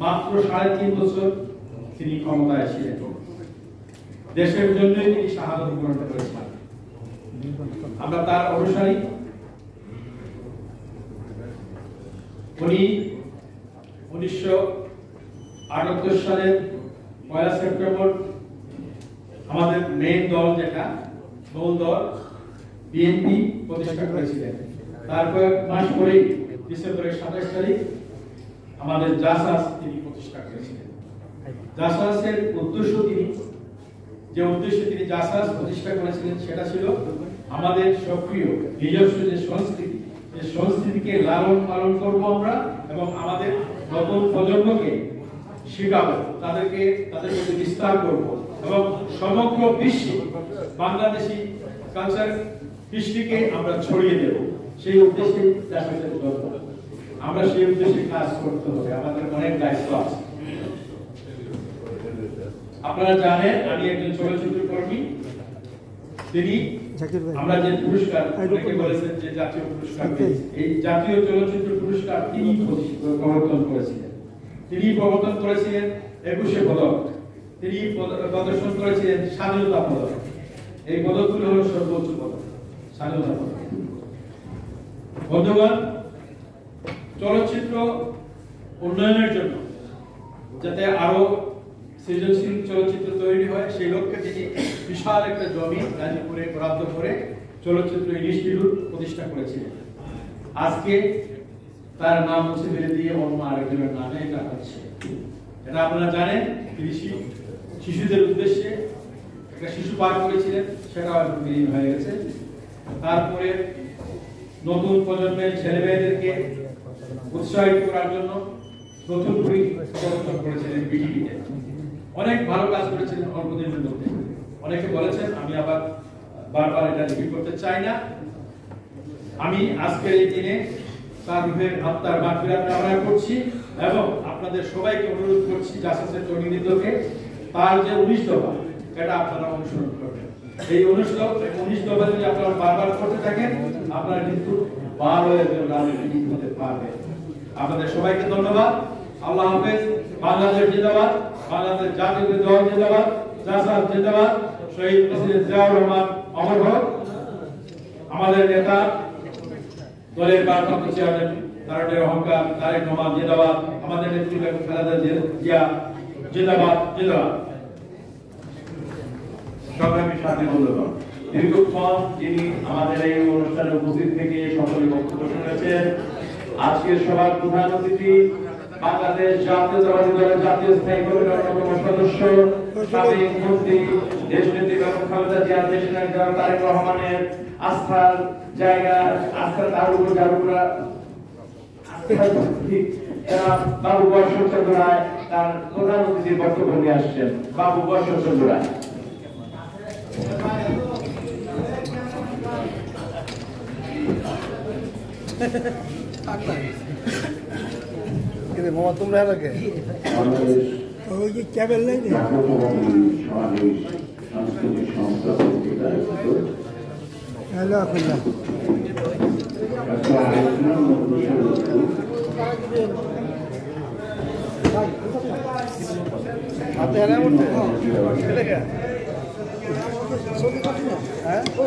মাত্র 3.5 বছর তিনি ক্ষমতায় ছিলেন। দেশের জন্যই তিনি শাহাদত বরণ করেছিলেন। আমরা তার অনুসারী। উনি 1978 সালের 1 সেপ্টেম্বর আমাদের মেইন দল যেটা মূল দল বিএনপি প্রতিষ্ঠা করেছিলেন। তার কয়েক মাস পরেই ডিসেম্বরের 27 তারিখ আমাদের জাসাস তিনি প্রতিষ্ঠা করেছিলেন। জাসাসের যে উদ্দেশ্যে তিনি জাসাস প্রতিষ্ঠা করেছিলেন সেটা ছিল আমাদের সক্রিয় নিজস্ব যে সংস্কৃতিকে লালন পালন করব আমরা এবং আমাদের নতুন প্রজন্মকে শেখাবো, তাদের মধ্যে বিস্তার করব এবং সমগ্র বিশ্বে বাংলাদেশি কালচার কৃষ্টিকে আমরা ছড়িয়ে দেব। সেই উদ্দেশ্যে আমরা সেই উদ্দেশ্যে কাজ করতে হবে। আমাদের অনেক দায়িত্ব আছে। আপনারা জানেন আমি একজন চলচ্চিত্র কর্মী। তিনি আমরা যে পুরস্কার অনেকে বলেছেন যে জাতীয় পুরস্কার, এই জাতীয় চলচ্চিত্র পুরস্কার তিনি প্রবর্তন করেছিলেন। তিনি প্রবর্তন করেছিলেন 21 পদক। তিনি প্রদর্শন করেছিলেন স্বাধীনতা পদক। এই পদকগুলো হলো সর্বোচ্চ পদক, স্বাধীনতা পদক। বন্ধুগণ, চলচ্চিত্র উন্নয়নের জন্য যাতে আরো সৃজনশীল চলচ্চিত্র তৈরি হয় সেই লক্ষ্যে তিনি বিশাল একটা জমি গাজীপুরে বরাদ্দ করে চলচ্চিত্র ইনস্টিটিউট প্রতিষ্ঠা করেছিলেন। আজকে তার নাম মুছে ফেলে দিয়ে অন্য আরেকজনের নামে এটা হচ্ছে। এটা আপনারা জানেন তিনি শিশুদের উদ্দেশ্যে একটা শিশু পার্ক করেছিলেন, সেটাও এখন বিলীন হয়ে গেছে। তারপরে নতুন প্রজন্মের ছেলে মেয়েদেরকে উৎসাহিত করার জন্য নতুন বই প্রবর্তন করেছিলেন বিটিভিতে। অনেক ভালো কাজ করেছিলেন অল্প দিনের মধ্যে। অনেকে বলেছেন, আমি আবার বারবার এটা রিপিট করতে চাই না। আমি আজকের এই দিনে তার রূহের আত্মার মাগফিরাত কামনা করছি এবং আপনাদের সবাইকে অনুরোধ করছি জাসাসের প্রতিনিধিত্বকে তার যে 19 দফা এটা আপনারা অনুসরণ করবেন। এই 19 দফা যদি আপনারা বারবার করতে থাকেন আপনারা কিন্তু 12 রাজনীতি হতে পারবেন। আপনাদের সবাইকে ধন্যবাদ। আল্লাহ হাফেজ। বাংলাদেশ জিন্দাবাদ, বাংলাদেশ জাতীয় দল জিন্দাবাদ, জাসাস জিন্দাবাদ। শহীদ প্রেসিডেন্ট জিয়াউর রহমান অমর হোক। আমাদের নেতা দলের ভারপ্রাপ্ত চেয়ারম্যান তারেক অহংকার তারেক রহমান জিন্দাবাদ। আমাদের নেত্রী বেগম খালেদা জিয়া জিন্দাবাদ জিন্দাবাদ। সংগ্রামী সাথী বন্ধুগণ, দীর্ঘক্ষণ যিনি আমাদের এই অনুষ্ঠানে উপস্থিত থেকে সকলে বক্তব্য শুনেছেন, আজকের সভার প্রধান অতিথি বাংলাদেশ জাতীয়তাবাদী দলের জাতীয় স্থায়ী কমিটির অন্যতম সদস্য সাবেক মন্ত্রী দেশনেত্রী বেগম খালেদা জিয়া, দেশনায়ক তারেক রহমানের আস্থার জায়গা, আস্থার দারুগোড়া বাবু বর্ষচন্দ্র রায় তার প্রধান অতিথির বক্তব্য নিয়ে আসছেন। বাবু বর্ষচন্দ্র রায়। তোমরা ওই যে ক্যাবেল নেই হ্যালো খুলনা হাতে হারা করতে হ্যাঁ ও